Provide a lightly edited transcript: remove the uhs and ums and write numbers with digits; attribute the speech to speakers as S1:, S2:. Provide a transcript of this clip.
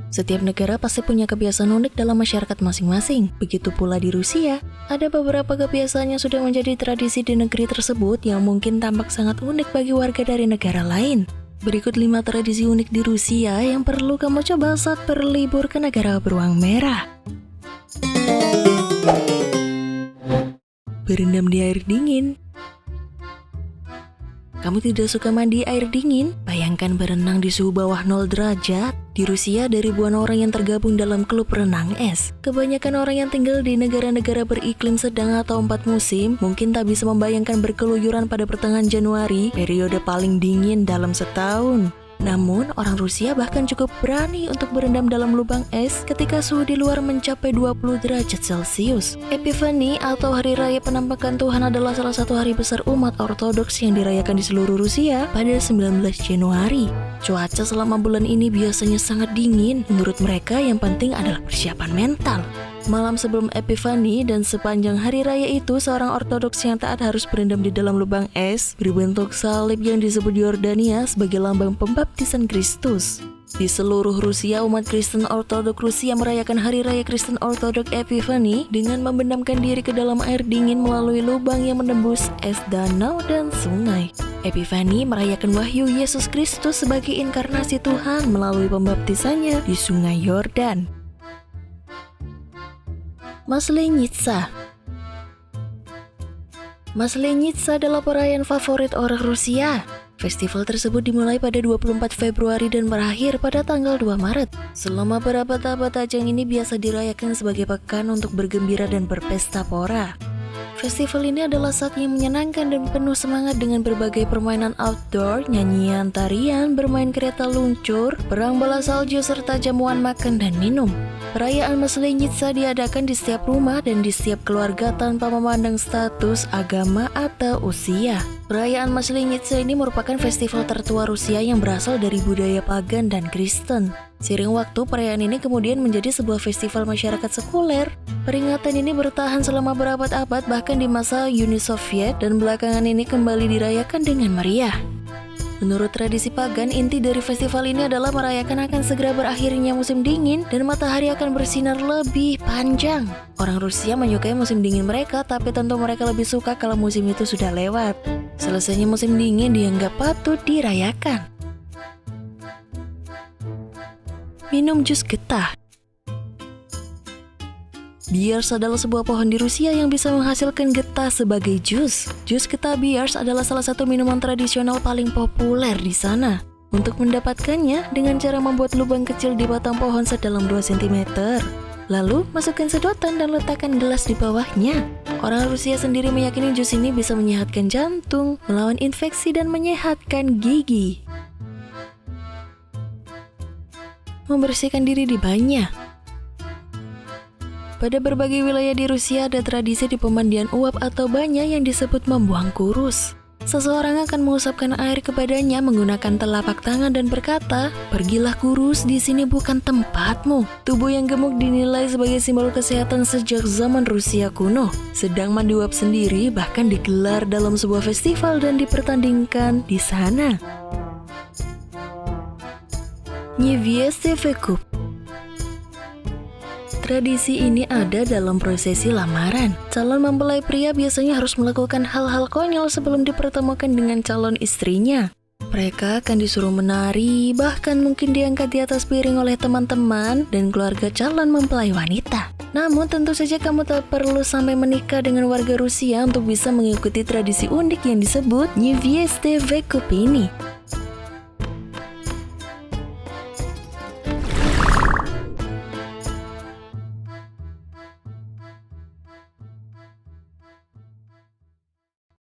S1: Setiap negara pasti punya kebiasaan unik dalam masyarakat masing-masing. Begitu pula di Rusia, ada beberapa kebiasaan yang sudah menjadi tradisi di negeri tersebut yang mungkin tampak sangat unik bagi warga dari negara lain. Berikut 5 tradisi unik di Rusia yang perlu kamu coba saat berlibur ke negara beruang merah. Berendam di air dingin. Kamu tidak suka mandi air dingin? Bayangkan berenang di suhu bawah 0 derajat. Di Rusia ada ribuan orang yang tergabung dalam klub renang es. Kebanyakan orang yang tinggal di negara-negara beriklim sedang atau 4 musim mungkin tak bisa membayangkan berkeluyuran pada pertengahan Januari, periode paling dingin dalam setahun. Namun, orang Rusia bahkan cukup berani untuk berendam dalam lubang es ketika suhu di luar mencapai 20 derajat Celcius. Epifani atau Hari Raya Penampakan Tuhan adalah salah satu hari besar umat Ortodoks yang dirayakan di seluruh Rusia pada 19 Januari. Cuaca selama bulan ini biasanya sangat dingin. Menurut mereka, yang penting adalah persiapan mental. Malam sebelum Epifani dan sepanjang hari raya itu, seorang Ortodoks yang taat harus berendam di dalam lubang es berbentuk salib yang disebut di Yordania sebagai lambang pembaptisan Kristus. Di seluruh Rusia, umat Kristen Ortodoks Rusia merayakan Hari Raya Kristen Ortodoks Epifani dengan membenamkan diri ke dalam air dingin melalui lubang yang menembus es danau dan sungai. Epifani merayakan wahyu Yesus Kristus sebagai inkarnasi Tuhan melalui pembaptisannya di Sungai Yordan. Maslenitsa. Maslenitsa adalah perayaan favorit orang Rusia. Festival tersebut dimulai pada 24 Februari dan berakhir pada tanggal 2 Maret. Selama berabad-abad ajang ini biasa dirayakan sebagai pekan untuk bergembira dan berpesta pora. Festival ini adalah saat yang menyenangkan dan penuh semangat dengan berbagai permainan outdoor, nyanyian, tarian, bermain kereta luncur, perang bola salju, serta jamuan makan dan minum. Perayaan Maslenitsa diadakan di setiap rumah dan di setiap keluarga tanpa memandang status, agama, atau usia. Perayaan Maslenitsa ini merupakan festival tertua Rusia yang berasal dari budaya pagan dan Kristen. Seiring waktu, perayaan ini kemudian menjadi sebuah festival masyarakat sekuler. Peringatan ini bertahan selama berabad-abad bahkan di masa Uni Soviet dan belakangan ini kembali dirayakan dengan meriah. Menurut tradisi pagan, inti dari festival ini adalah merayakan akan segera berakhirnya musim dingin dan matahari akan bersinar lebih panjang. Orang Rusia menyukai musim dingin mereka, tapi tentu mereka lebih suka kalau musim itu sudah lewat. Selesainya musim dingin dianggap patut dirayakan. Minum jus getah. Biars adalah sebuah pohon di Rusia yang bisa menghasilkan getah sebagai jus. Jus getah biars adalah salah satu minuman tradisional paling populer di sana. Untuk mendapatkannya, dengan cara membuat lubang kecil di batang pohon sedalam 2 cm. Lalu, masukkan sedotan dan letakkan gelas di bawahnya. Orang Rusia sendiri meyakini jus ini bisa menyehatkan jantung, melawan infeksi, dan menyehatkan gigi. Membersihkan diri di banyak. Pada berbagai wilayah di Rusia ada tradisi di pemandian uap atau banyak yang disebut membuang kurus. Seseorang akan mengusapkan air ke badannya menggunakan telapak tangan dan berkata, "Pergilah kurus, di sini bukan tempatmu." Tubuh yang gemuk dinilai sebagai simbol kesehatan sejak zaman Rusia kuno. Sedang mandi uap sendiri bahkan digelar dalam sebuah festival dan dipertandingkan di sana. Niewiesty Wykup. Tradisi ini ada dalam prosesi lamaran. Calon mempelai pria biasanya harus melakukan hal-hal konyol sebelum dipertemukan dengan calon istrinya. Mereka akan disuruh menari, bahkan mungkin diangkat di atas piring oleh teman-teman dan keluarga calon mempelai wanita. Namun tentu saja kamu tak perlu sampai menikah dengan warga Rusia untuk bisa mengikuti tradisi unik yang disebut Niewiesty Wykup ini.